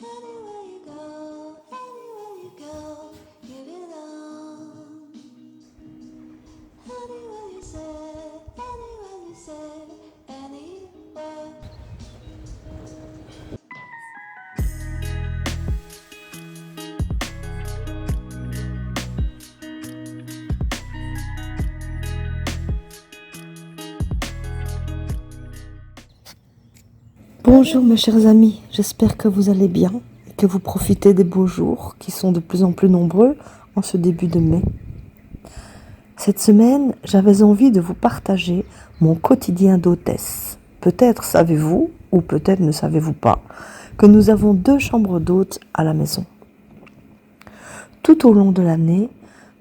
Anywhere you go, anywhere you go, you belong. Anywhere you say, anywhere you say, anywhere. Bonjour mes chers amis, j'espère que vous allez bien et que vous profitez des beaux jours qui sont de plus en plus nombreux en ce début de mai. Cette semaine, j'avais envie de vous partager mon quotidien d'hôtesse. Peut-être savez-vous, ou peut-être ne savez-vous pas, que nous avons 2 chambres d'hôtes à la maison. Tout au long de l'année,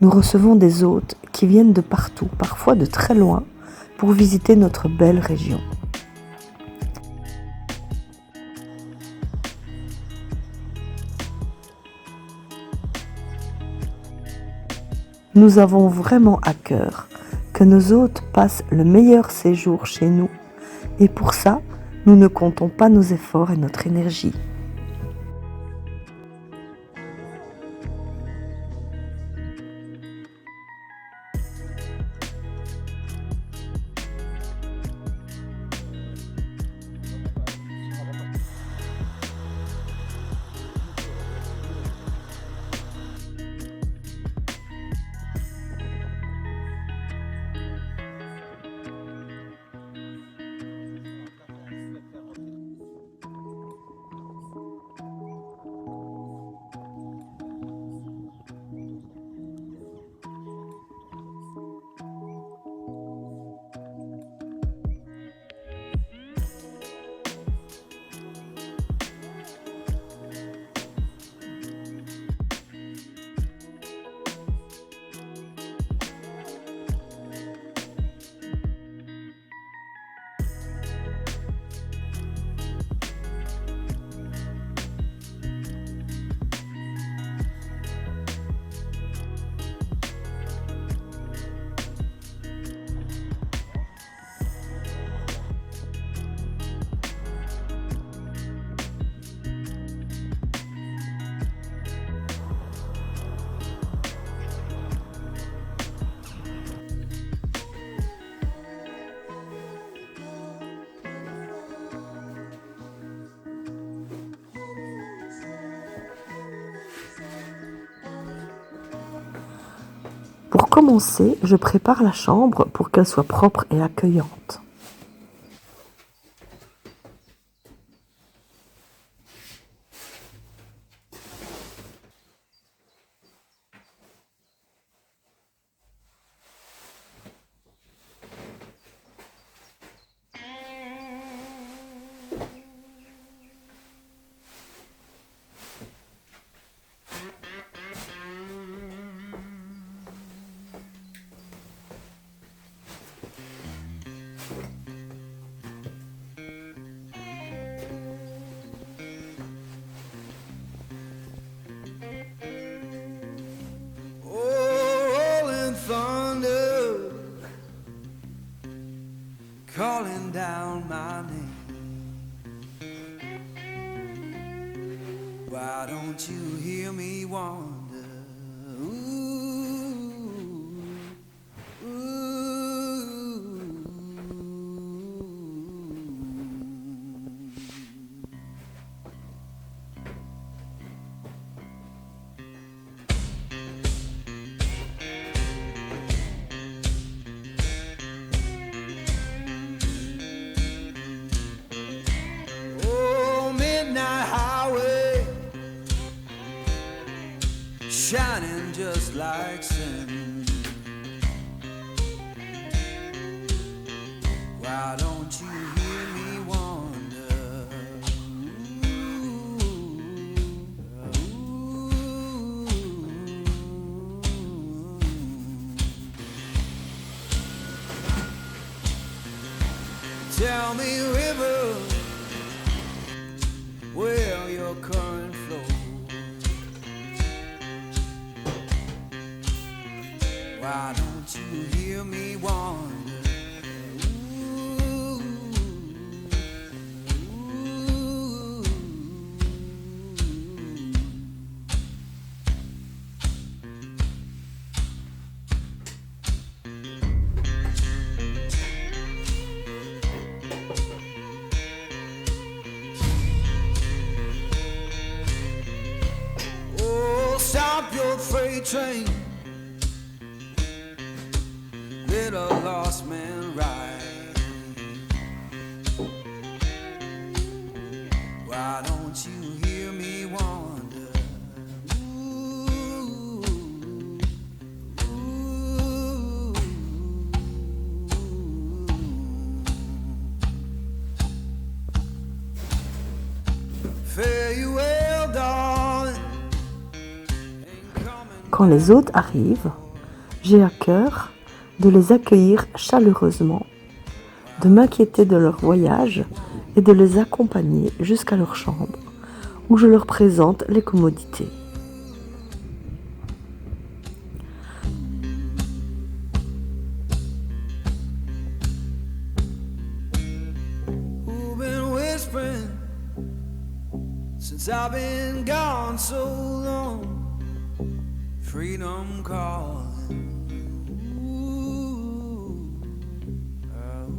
nous recevons des hôtes qui viennent de partout, parfois de très loin, pour visiter notre belle région. Nous avons vraiment à cœur que nos hôtes passent le meilleur séjour chez nous et pour ça, nous ne comptons pas nos efforts et notre énergie. Pour commencer, je prépare la chambre pour qu'elle soit propre et accueillante. Calling down my name. Why don't you hear me wonder? Ooh, ooh. Oh, midnight highway, shining just like sin. Why don't you hear me wonder? Ooh, ooh. Tell me, river, where your current flows. Why don't you hear me wonder? Ooh, ooh. up your freight train. Let a lost man ride. Why don't you hear me wonder? Ooh, ooh, fare you well, darling. Ain't coming. Quand les hôtes arrivent, j'ai à cœur de les accueillir chaleureusement, de m'inquiéter de leur voyage et de les accompagner jusqu'à leur chambre, où je leur présente les commodités. Who've been whispering since I've been gone so long? Freedom calling. Ooh, ah, ooh.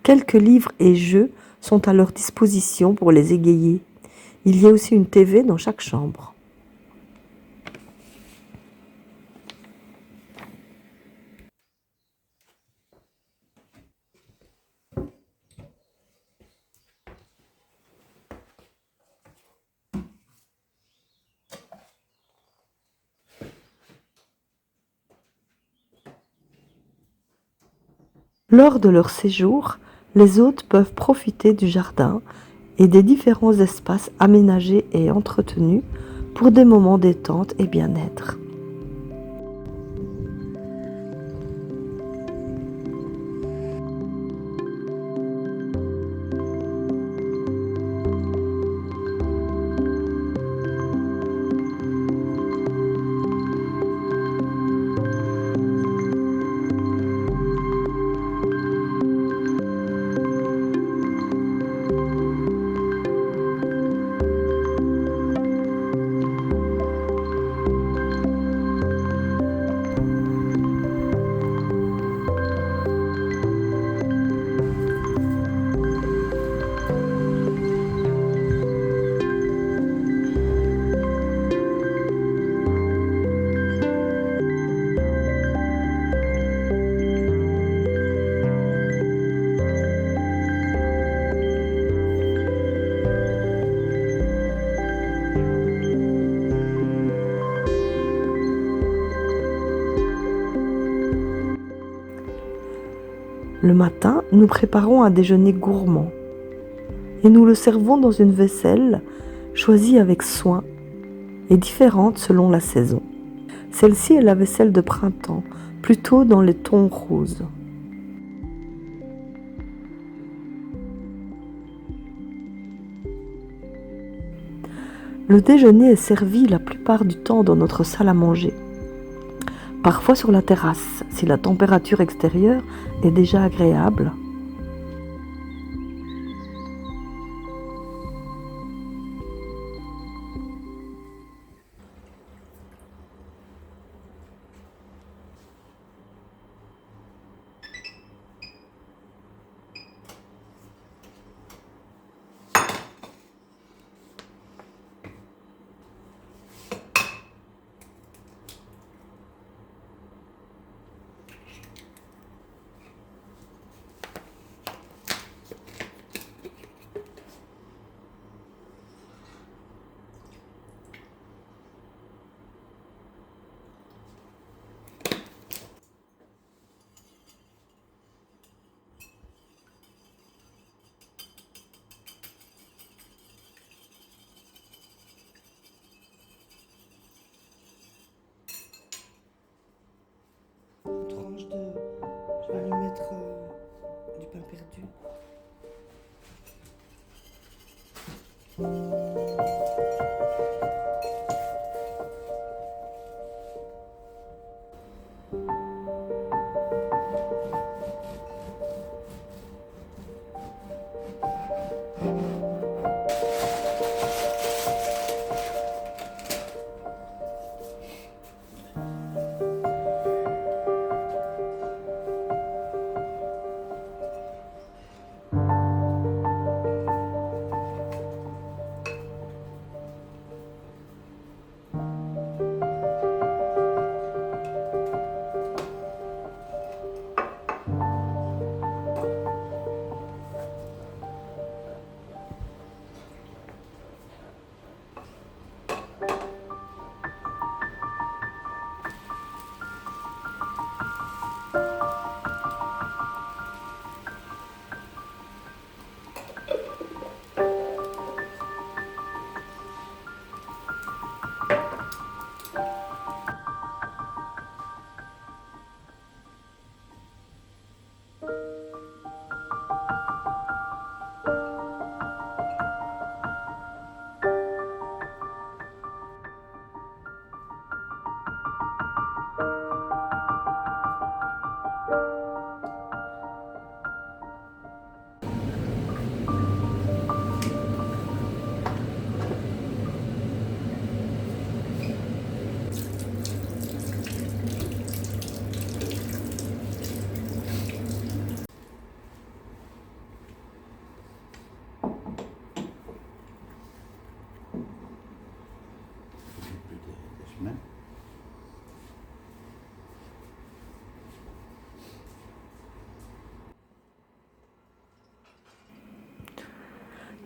Quelques livres et jeux sont à leur disposition pour les égayer. Il y a aussi une TV dans chaque chambre. Lors de leur séjour, les hôtes peuvent profiter du jardin et des différents espaces aménagés et entretenus pour des moments détente et bien-être. Le matin, nous préparons un déjeuner gourmand et nous le servons dans une vaisselle choisie avec soin et différente selon la saison. Celle-ci est la vaisselle de printemps, plutôt dans les tons roses. Le déjeuner est servi la plupart du temps dans notre salle à manger. Parfois sur la terrasse, si la température extérieure est déjà agréable.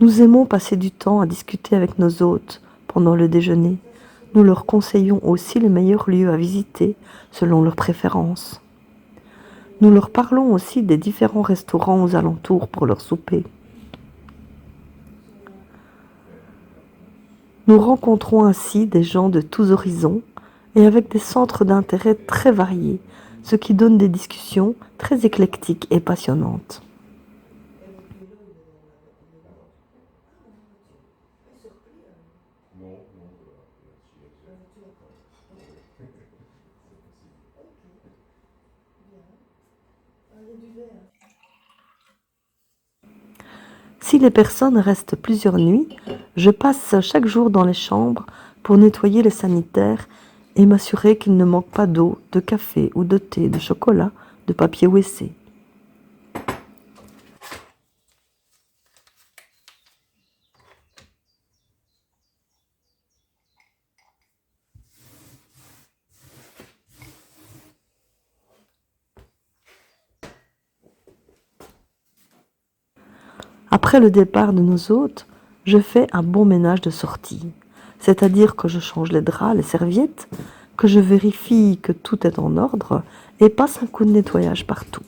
Nous aimons passer du temps à discuter avec nos hôtes pendant le déjeuner. Nous leur conseillons aussi les meilleurs lieux à visiter selon leurs préférences. Nous leur parlons aussi des différents restaurants aux alentours pour leur souper. Nous rencontrons ainsi des gens de tous horizons et avec des centres d'intérêt très variés, ce qui donne des discussions très éclectiques et passionnantes. Si les personnes restent plusieurs nuits, je passe chaque jour dans les chambres pour nettoyer les sanitaires et m'assurer qu'il ne manque pas d'eau, de café ou de thé, de chocolat, de papier WC. Après le départ de nos hôtes, je fais un bon ménage de sortie, c'est-à-dire que je change les draps, les serviettes, que je vérifie que tout est en ordre et passe un coup de nettoyage partout.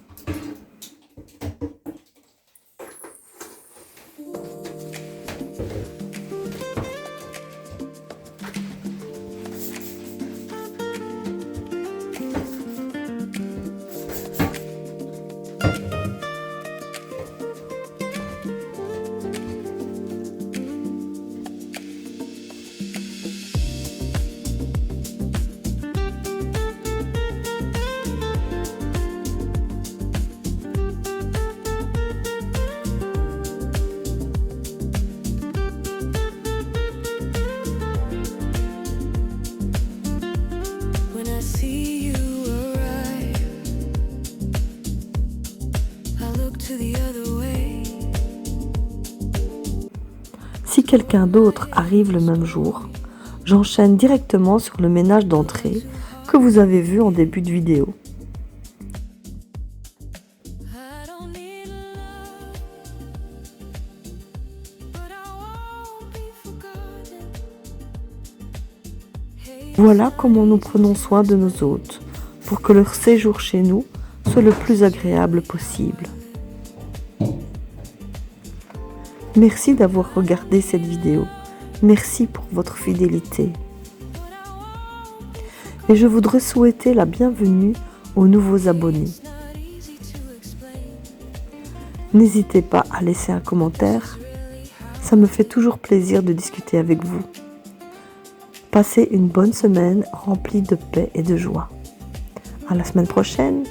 Si quelqu'un d'autre arrive le même jour, j'enchaîne directement sur le ménage d'entrée que vous avez vu en début de vidéo. Voilà comment nous prenons soin de nos hôtes pour que leur séjour chez nous soit le plus agréable possible. Merci d'avoir regardé cette vidéo. Merci pour votre fidélité. Et je voudrais souhaiter la bienvenue aux nouveaux abonnés. N'hésitez pas à laisser un commentaire Ça me fait toujours plaisir de discuter avec vous. Passez une bonne semaine remplie de paix et de joie. À la semaine prochaine.